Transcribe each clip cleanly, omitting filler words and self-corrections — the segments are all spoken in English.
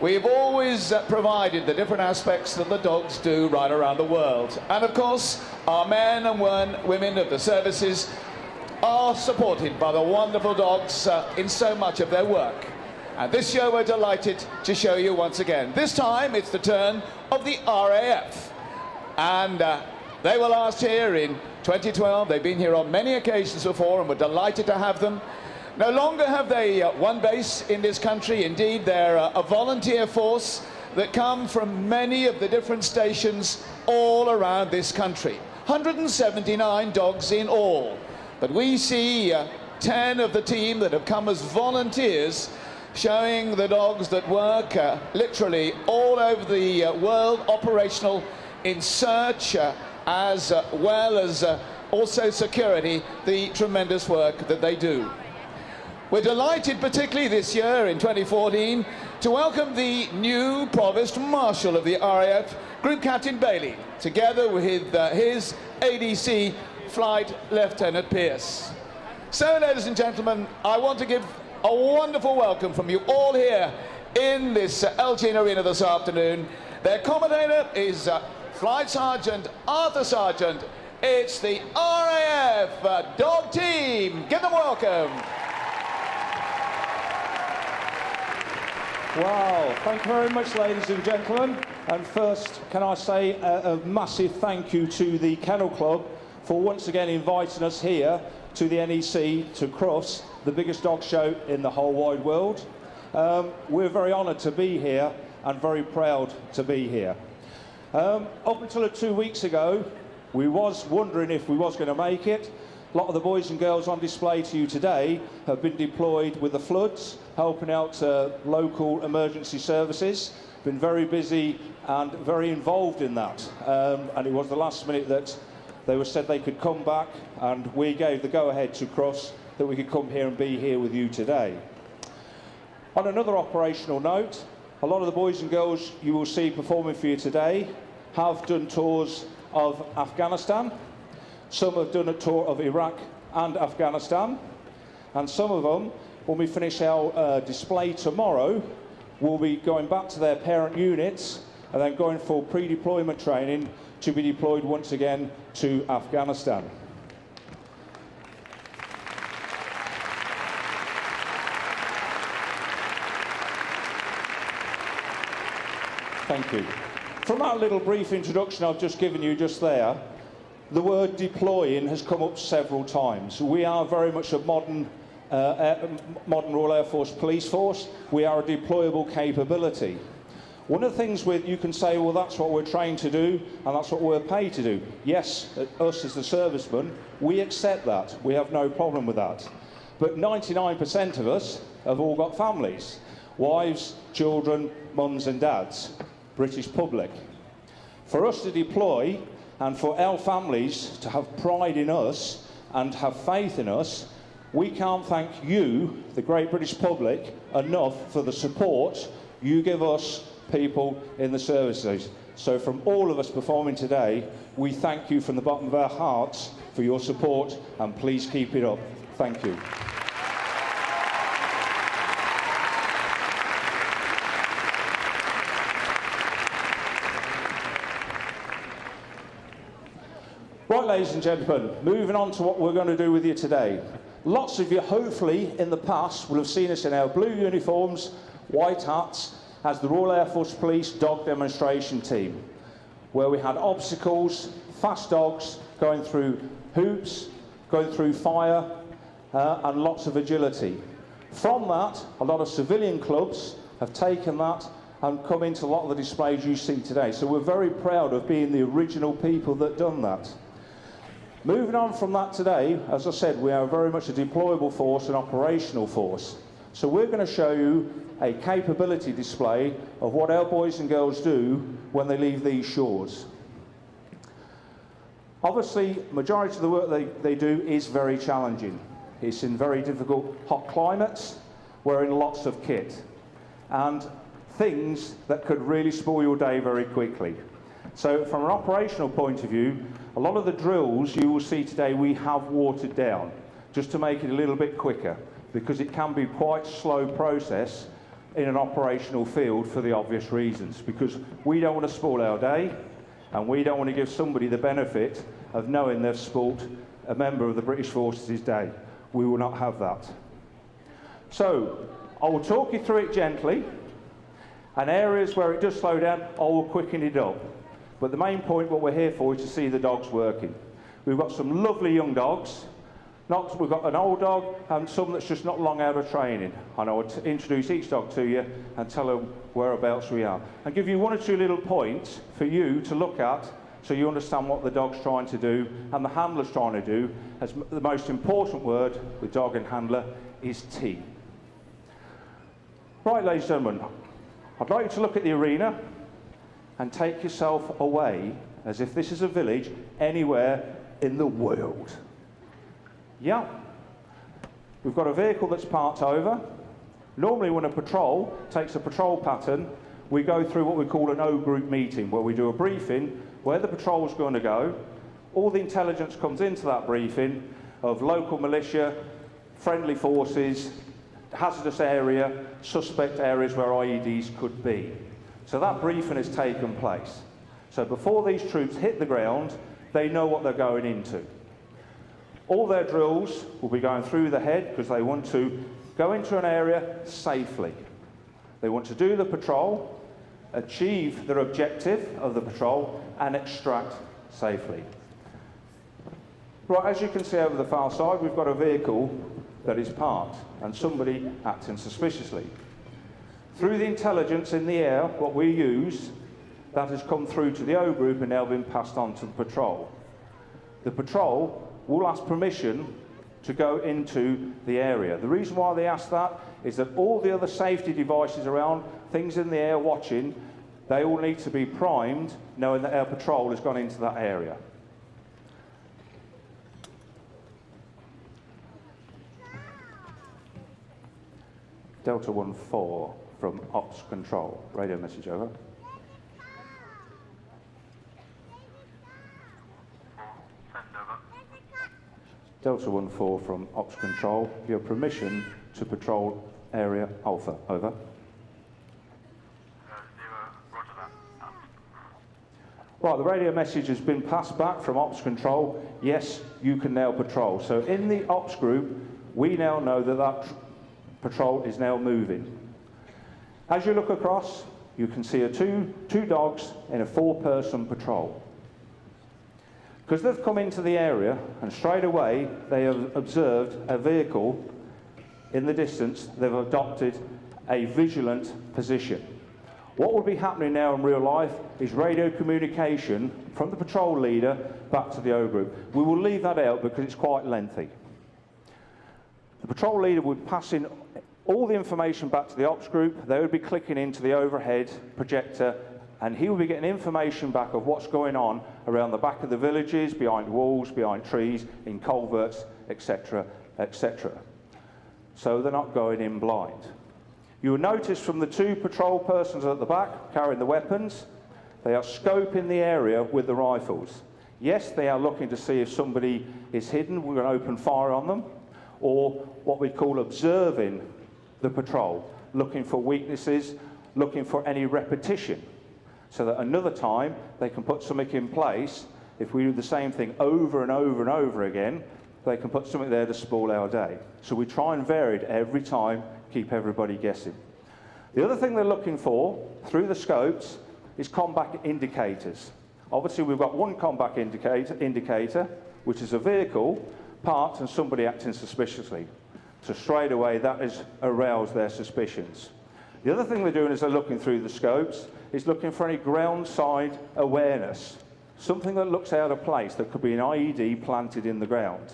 We've always provided the different aspects that the dogs do right around the world. And of course, our men and women of the services are supported by the wonderful dogs in so much of their work. And this year we're delighted to show you once again. This time it's the turn of the RAF. And they were last here in 2012. They've been here on many occasions before and we're delighted to have them. No longer have they one base in this country. Indeed, they're a volunteer force that come from many of the different stations all around this country. 179 dogs in all. But we see 10 of the team that have come as volunteers, showing the dogs that work literally all over the world, operational in search as well as also security, the tremendous work that they do. We're delighted, particularly this year in 2014, to welcome the new Provost Marshal of the RAF, Group Captain Bailey, together with his ADC, Flight Lieutenant Pierce. So, ladies and gentlemen, I want to give a wonderful welcome from you all here in this Elgin Arena this afternoon. Their commentator is Flight Sergeant Arthur Sargent. It's the RAF Dog Team. Give them welcome. Wow, thank you very much, ladies and gentlemen. And first, can I say a massive thank you to the Kennel Club for once again inviting us here to the NEC, to Crufts, the biggest dog show in the whole wide world. We're very honoured to be here and very proud to be here. Up until 2 weeks ago, we was wondering if we was going to make it. A lot of the boys and girls on display to you today have been deployed with the floods, helping out local emergency services. Been very busy and very involved in that. And it was the last minute that they said they could come back, and we gave the go-ahead to Crufts that we could come here and be here with you today. On another operational note, a lot of the boys and girls you will see performing for you today have done tours of Afghanistan. Some have done a tour of Iraq and Afghanistan, and some of them, when we finish our display tomorrow, will be going back to their parent units and then going for pre-deployment training to be deployed once again to Afghanistan. Thank you. From that little brief introduction I've just given you just there, the word deploying has come up several times. We are very much a modern Royal Air Force police force. We are a deployable capability. One of the things you can say, well, that's what we're trained to do and that's what we're paid to do. Yes, us as the servicemen, we accept that. We have no problem with that. But 99% of us have all got families. Wives, children, mums and dads. British public. For us to deploy and for our families to have pride in us and have faith in us, we can't thank you, the great British public, enough for the support you give us people in the services. So from all of us performing today, we thank you from the bottom of our hearts for your support, and please keep it up. Thank you. Right, ladies and gentlemen, moving on to what we're going to do with you today. Lots of you, hopefully, in the past will have seen us in our blue uniforms, white hats, as the Royal Air Force Police Dog Demonstration Team, where we had obstacles, fast dogs going through hoops, going through fire, and lots of agility. From that, a lot of civilian clubs have taken that and come into a lot of the displays you see today. So we're very proud of being the original people that done that. Moving on from that today, as I said, we are very much a deployable force, an operational force. So we're going to show you a capability display of what our boys and girls do when they leave these shores. Obviously, majority of the work they do is very challenging. It's in very difficult hot climates, wearing lots of kit, and things that could really spoil your day very quickly. So from an operational point of view, a lot of the drills you will see today we have watered down, just to make it a little bit quicker, because it can be quite a slow process in an operational field for the obvious reasons, because we don't want to spoil our day, and we don't want to give somebody the benefit of knowing they've spoilt a member of the British Forces' day. We will not have that. So, I will talk you through it gently, and areas where it does slow down, I will quicken it up. But the main point, what we're here for, is to see the dogs working. We've got some lovely young dogs. We've got an old dog and some that's just not long out of training. And I would introduce each dog to you and tell them whereabouts we are. And give you one or two little points for you to look at so you understand what the dog's trying to do and the handler's trying to do. As the most important word with dog and handler is T. Right, ladies and gentlemen, I'd like you to look at the arena and take yourself away as if this is a village anywhere in the world. Yeah. We've got a vehicle that's parked over. Normally when a patrol takes a patrol pattern, we go through what we call an O-group meeting, where we do a briefing where the patrol's going to go. All the intelligence comes into that briefing of local militia, friendly forces, hazardous area, suspect areas where IEDs could be. So that briefing has taken place. So before these troops hit the ground, they know what they're going into. All their drills will be going through the head because they want to go into an area safely. They want to do the patrol, achieve their objective of the patrol, and extract safely. Right, as you can see over the far side, we've got a vehicle that is parked and somebody acting suspiciously. Through the intelligence in the air, what we use, that has come through to the O group and now been passed on to the patrol. The patrol will ask permission to go into the area. The reason why they ask that is that all the other safety devices around, things in the air watching, they all need to be primed knowing that our patrol has gone into that area. Delta 1-4 from Ops Control. Radio message over. Delta 1-4 from Ops Control. Your permission to patrol area Alpha. Over. Roger that. Right, the radio message has been passed back from Ops Control. Yes, you can now patrol. So in the Ops group, we now know that that patrol is now moving. As you look across, you can see two dogs in a 4-person patrol. Because they've come into the area and straight away they have observed a vehicle in the distance, they've adopted a vigilant position. What will be happening now in real life is radio communication from the patrol leader back to the O group. We will leave that out because it's quite lengthy. The patrol leader would pass in all the information back to the ops group. They would be clicking into the overhead projector and he will be getting information back of what's going on around the back of the villages, behind walls, behind trees, in culverts, etc., etc. So they're not going in blind. You will notice from the 2 patrol persons at the back carrying the weapons, they are scoping the area with the rifles. Yes, they are looking to see if somebody is hidden, we're going to open fire on them, or what we call observing the patrol, looking for weaknesses, looking for any repetition, so that another time they can put something in place. If we do the same thing over and over and over again, they can put something there to spoil our day. So we try and vary it every time, keep everybody guessing. The other thing they're looking for, through the scopes, is combat indicators. Obviously we've got one combat indicator, which is a vehicle parked and somebody acting suspiciously. So straight away that has aroused their suspicions. The other thing they're doing as they're looking through the scopes is looking for any ground side awareness, something that looks out of place, that could be an IED planted in the ground.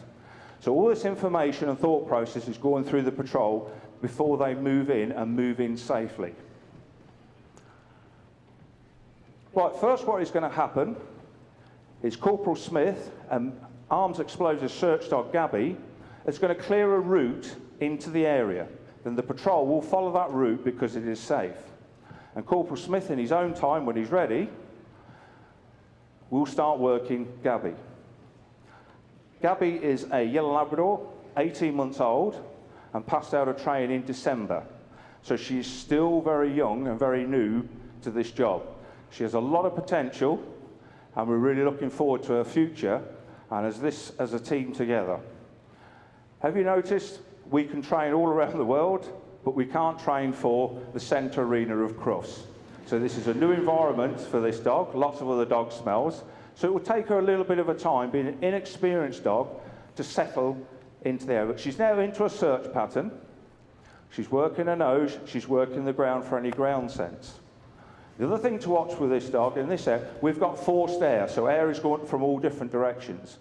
So all this information and thought process is going through the patrol before they move in and move in safely. Right, first what is going to happen is Corporal Smith and Arms Explosives Search Dog Gabby is going to clear a route into the area. Then the patrol will follow that route because it is safe. And Corporal Smith, in his own time, when he's ready, will start working Gabby. Gabby is a yellow Labrador, 18 months old, and passed out of training in December. So she's still very young and very new to this job. She has a lot of potential, and we're really looking forward to her future and as a team together. Have you noticed we can train all around the world, but we can't train for the centre arena of Crufts? So this is a new environment for this dog, lots of other dog smells. So it will take her a little bit of a time, being an inexperienced dog, to settle into there. But she's now into a search pattern. She's working her nose, she's working the ground for any ground sense. The other thing to watch with this dog, in this area, we've got forced air, so air is going from all different directions.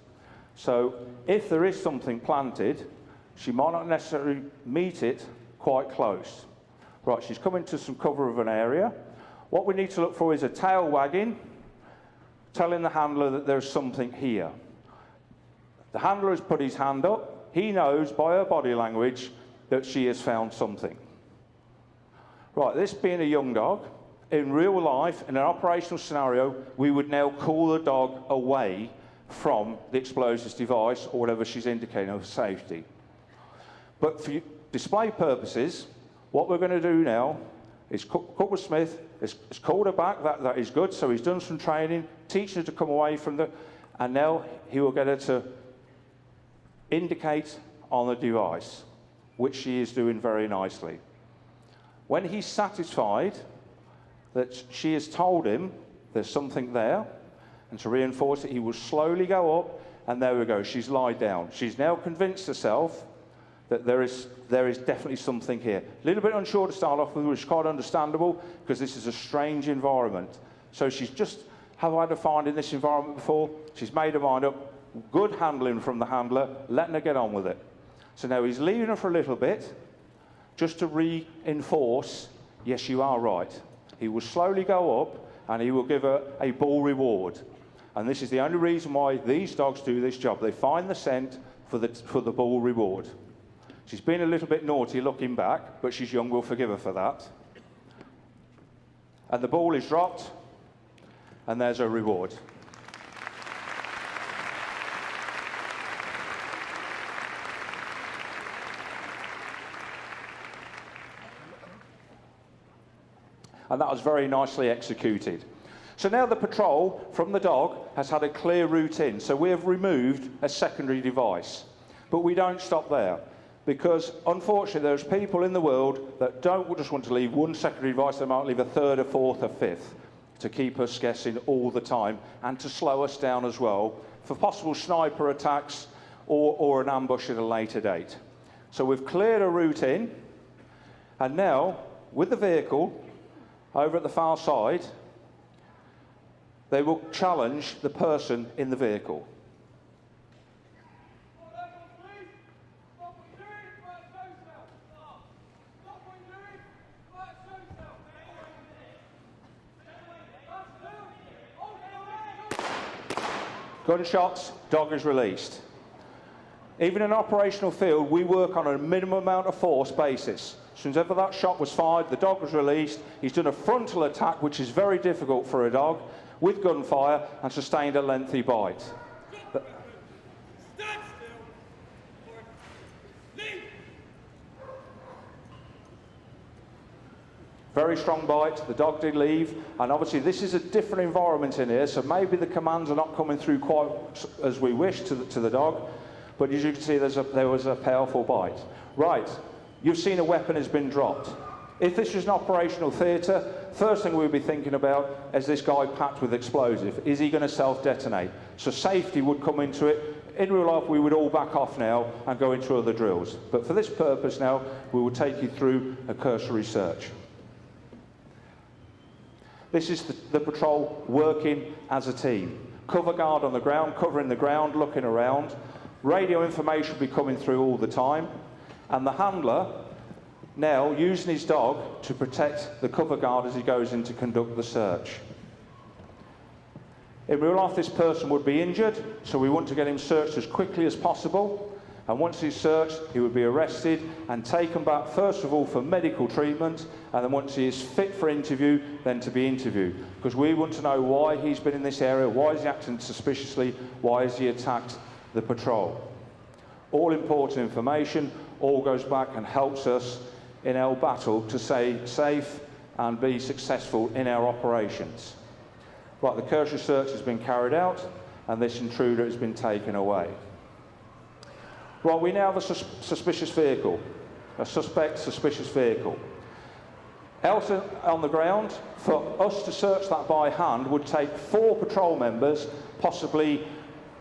So if there is something planted, she might not necessarily meet it quite close. Right, she's coming to some cover of an area. What we need to look for is a tail wagging, telling the handler that there's something here. The handler has put his hand up. He knows by her body language that she has found something. Right, this being a young dog, in real life, in an operational scenario, we would now call the dog away from the explosives device or whatever she's indicating of safety. But for display purposes, what we're going to do now is Corporal Smith has called her back. That is good. So he's done some training, teaching her to come away from the, and now he will get her to indicate on the device, which she is doing very nicely. When he's satisfied that she has told him there's something there, and to reinforce it, he will slowly go up, and there we go, she's lied down. She's now convinced herself that there is definitely something here. A little bit unsure to start off with, which is quite understandable, because this is a strange environment. So she's just, have I defined in this environment before? She's made her mind up, good handling from the handler, letting her get on with it. So now he's leaving her for a little bit, just to reinforce, yes, you are right. He will slowly go up, and he will give her a ball reward. And this is the only reason why these dogs do this job. They find the scent for the ball reward. She's been a little bit naughty looking back, but she's young, we'll forgive her for that. And the ball is dropped, and there's her reward. And that was very nicely executed. So now the patrol from the dog has had a clear route in. So we have removed a secondary device. But we don't stop there, because unfortunately there's people in the world that don't just want to leave one secondary device, they might leave a third, a fourth, a fifth, to keep us guessing all the time and to slow us down as well for possible sniper attacks or an ambush at a later date. So we've cleared a route in, and now with the vehicle over at the far side, they will challenge the person in the vehicle. Gunshots, dog is released. Even in an operational field, we work on a minimum amount of force basis. As soon as ever that shot was fired, the dog was released. He's done a frontal attack, which is very difficult for a dog, with gunfire, and sustained a lengthy bite. Very strong bite, the dog did leave, and obviously this is a different environment in here, so maybe the commands are not coming through quite as we wish to the dog, but as you can see there was a powerful bite. Right, you've seen a weapon has been dropped. If this was an operational theatre, first thing we'd be thinking about is this guy packed with explosive. Is he going to self-detonate? So safety would come into it. In real life, we would all back off now and go into other drills. But for this purpose now, we will take you through a cursory search. This is the patrol working as a team. Cover guard on the ground, covering the ground, looking around. Radio information will be coming through all the time. And the handler now using his dog to protect the cover guard as he goes in to conduct the search. In real life, this person would be injured, so we want to get him searched as quickly as possible. And once he's searched, he would be arrested and taken back, first of all, for medical treatment, and then once he is fit for interview, then to be interviewed. Because we want to know why he's been in this area, why is he acting suspiciously, why has he attacked the patrol. All important information, all goes back and helps us in our battle to stay safe and be successful in our operations. Right, the cursory search has been carried out and this intruder has been taken away. Right, we now have a suspicious vehicle, a suspect suspicious vehicle. Out on the ground, for us to search that by hand would take 4 patrol members, possibly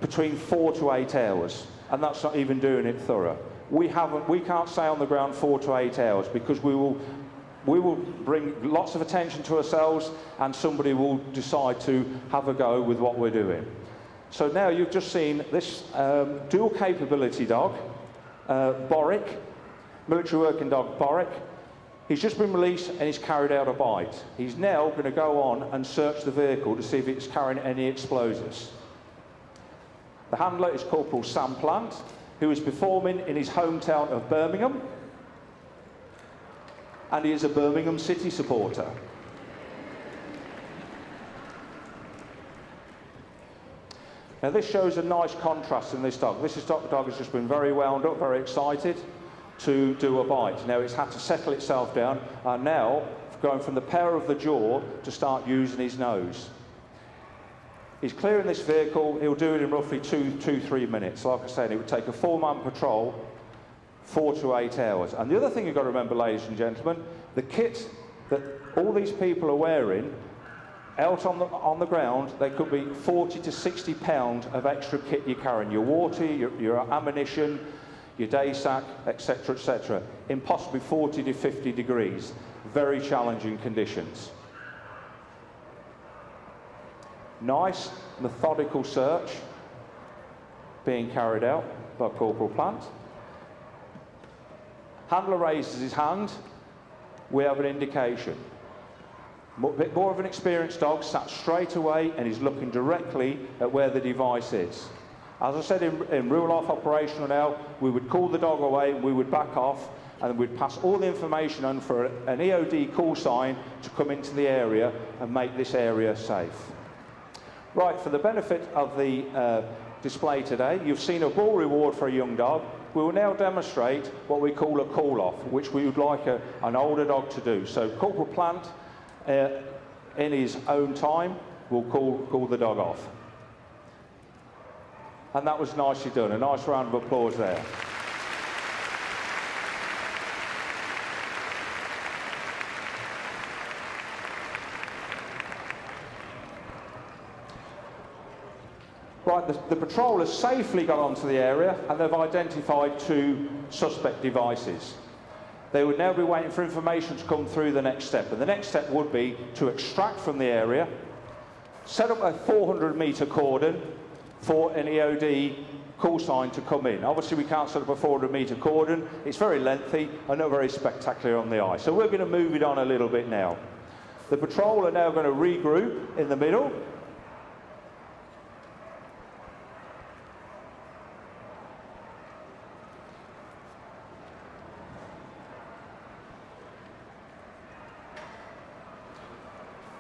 between 4 to 8 hours, and that's not even doing it thorough. We can't stay on the ground 4 to 8 hours because we will bring lots of attention to ourselves and somebody will decide to have a go with what we're doing. So now you've just seen this dual capability dog, Boric, military working dog Boric. He's just been released and he's carried out a bite. He's now going to go on and search the vehicle to see if it's carrying any explosives. The handler is Corporal Sam Plant, who is performing in his hometown of Birmingham, and he is a Birmingham City supporter. Now this shows a nice contrast in this dog. This dog has just been very wound up, very excited to do a bite. Now it's had to settle itself down, and now going from the power of the jaw to start using his nose. He's clearing this vehicle. He'll do it in roughly 2-3 minutes. Like I said, it would take a 4-man patrol, 4 to 8 hours. And the other thing you've got to remember, ladies and gentlemen, the kit that all these people are wearing out on the ground, they could be 40 to 60 pounds of extra kit you're carrying. Your water, your ammunition, your day sack, etc., in possibly 40 to 50 degrees. Very challenging conditions. Nice, methodical search being carried out by Corporal Plant. Handler raises his hand. We have an indication. A bit more of an experienced dog sat straight away and is looking directly at where the device is. As I said in real life operational now, we would call the dog away, we would back off, and we'd pass all the information on for an EOD call sign to come into the area and make this area safe. Right, for the benefit of the display today, you've seen a ball reward for a young dog. We will now demonstrate what we call a call-off, which we would like an older dog to do. So Corporal Plant, in his own time, will call the dog off. And that was nicely done. A nice round of applause there. Right, the patrol has safely got onto the area and they've identified 2 suspect devices. They would now be waiting for information to come through the next step, and the next step would be to extract from the area, set up a 400-metre cordon for an EOD call sign to come in. Obviously we can't set up a 400-metre cordon, it's very lengthy and not very spectacular on the eye. So we're going to move it on a little bit now. The patrol are now going to regroup in the middle.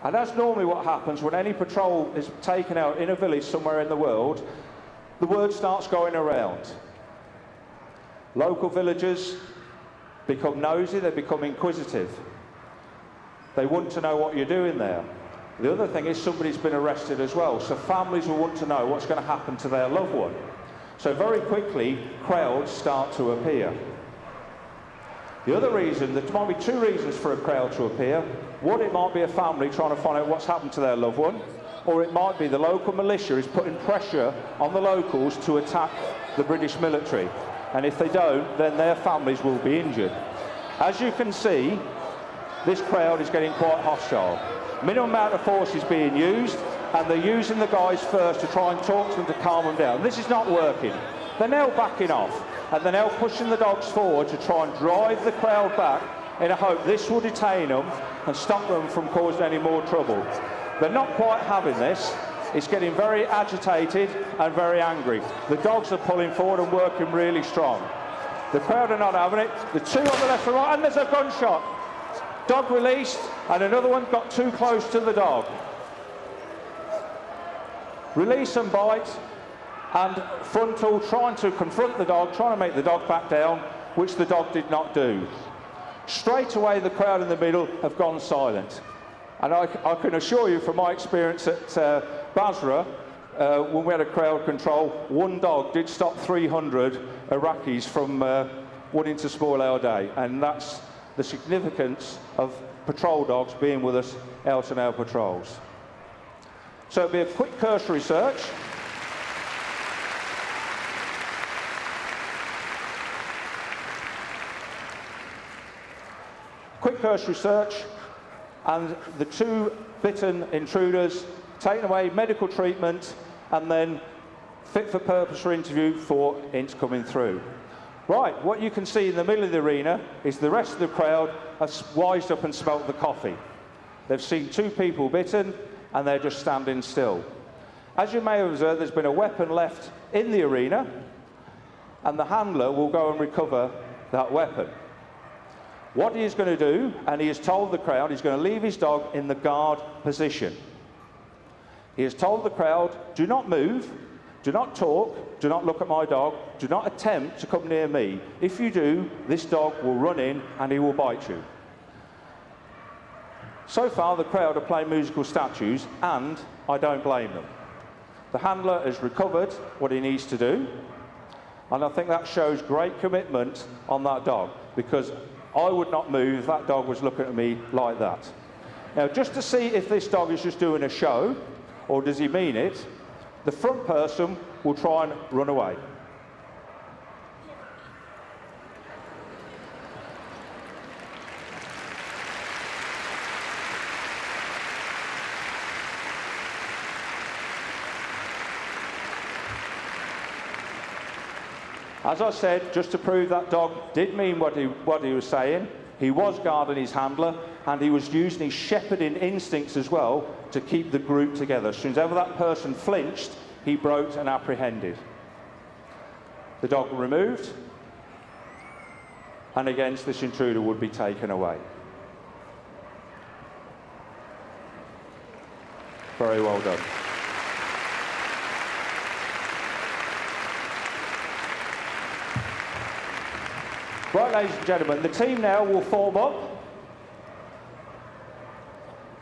And that's normally what happens when any patrol is taken out in a village somewhere in the world. The word starts going around. Local villagers become nosy, they become inquisitive. They want to know what you're doing there. The other thing is somebody's been arrested as well, so families will want to know what's going to happen to their loved one. So very quickly, crowds start to appear. The other reason, there might be 2 reasons for a crowd to appear. One, it might be a family trying to find out what's happened to their loved one, or it might be the local militia is putting pressure on the locals to attack the British military. And if they don't, then their families will be injured. As you can see, this crowd is getting quite hostile. Minimum amount of force is being used, and they're using the guys first to try and talk to them to calm them down. This is not working. They're now backing off. And they're now pushing the dogs forward to try and drive the crowd back in a hope this will detain them and stop them from causing any more trouble. They're not quite having this. It's getting very agitated and very angry. The dogs are pulling forward and working really strong. The crowd are not having it. The 2 on the left and right, and there's a gunshot. Dog released, and another one got too close to the dog. Release and bite. And frontal, trying to confront the dog, trying to make the dog back down, which the dog did not do. straight away the crowd in the middle have gone silent. And I can assure you from my experience at Basra, when we had a crowd control, one dog did stop 300 Iraqis from wanting to spoil our day. And that's the significance of patrol dogs being with us out on our patrols. So it'll be a quick cursory search. Quick cursory search, and the 2 bitten intruders taken away, medical treatment, and then fit for purpose for interview for Ince coming through. Right, what you can see in the middle of the arena is the rest of the crowd has wised up and smelt the coffee. They've seen 2 people bitten, and they're just standing still. As you may have observed, there's been a weapon left in the arena, and the handler will go and recover that weapon. What he is going to do, and he has told the crowd, he's going to leave his dog in the guard position. He has told the crowd, do not move, do not talk, do not look at my dog, do not attempt to come near me. If you do, this dog will run in and he will bite you. So far, the crowd are playing musical statues, and I don't blame them. The handler has recovered what he needs to do, and I think that shows great commitment on that dog, because I would not move if that dog was looking at me like that. Now, just to see if this dog is just doing a show, or does he mean it, the front person will try and run away. As I said, just to prove that dog did mean what he was saying, he was guarding his handler, and he was using his shepherding instincts as well to keep the group together. As soon as ever that person flinched, he broke and apprehended. The dog removed, and against this intruder would be taken away. Very well done. Right, ladies and gentlemen, the team now will form up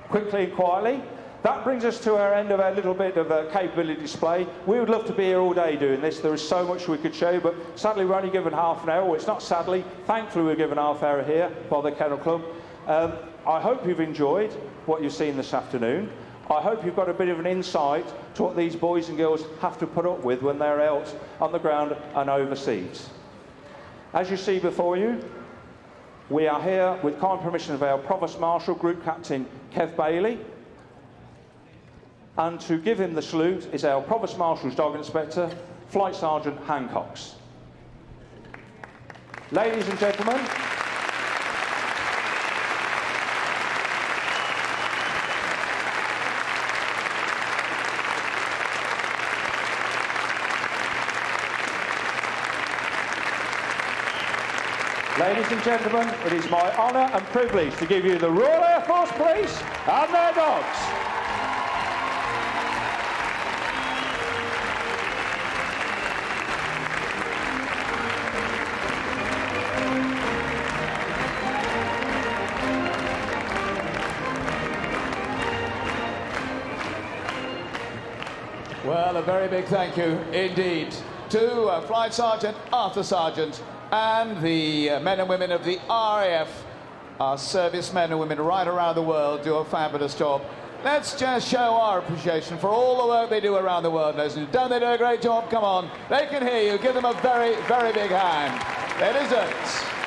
quickly and quietly. That brings us to our end of our little bit of a capability display. We would love to be here all day doing this. There is so much we could show you, but sadly we're only given half an hour. Well, it's not sadly, thankfully we're given half hour here by the Kennel Club. I hope you've enjoyed what you've seen this afternoon. I hope you've got a bit of an insight to what these boys and girls have to put up with when they're out on the ground and overseas. As you see before you, we are here with kind permission of our Provost Marshal, Group Captain Kev Bailey. And to give him the salute is our Provost Marshal's Dog Inspector, Flight Sergeant Hancocks. Ladies and gentlemen, it is my honour and privilege to give you the Royal Air Force Police and their dogs. Well, a very big thank you indeed to Flight Sergeant, Arthur Sergeant, and the men and women of the RAF. Our servicemen and women right around the world do a fabulous job. Let's just show our appreciation for all the work they do around the world. Don't they do a great job? Come on, they can hear you. Give them a very, very big hand. They deserve it.